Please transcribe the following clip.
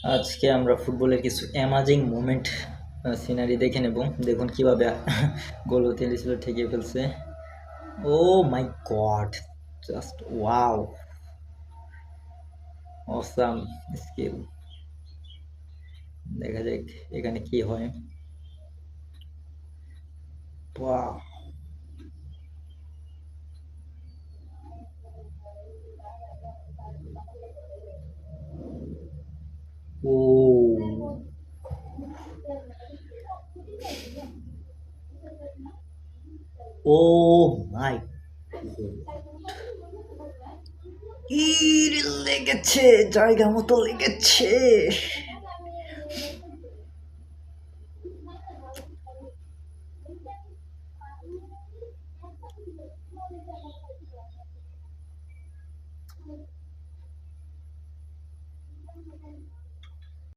আজকে আমরা ফুটবলের কিছু অ্যামাজিং মোমেন্ট সিনারি দেখে নেব। দেখুন কিভাবে গোল হতে ছিল, ঠেকিয়ে ফেলছে। Oh my god, just wow, awesome skill. দেখা যাক এখানে কি হয়। ওয়াও, ও ও মাই, লেগেছে, জায়গা মতো লেগেছে।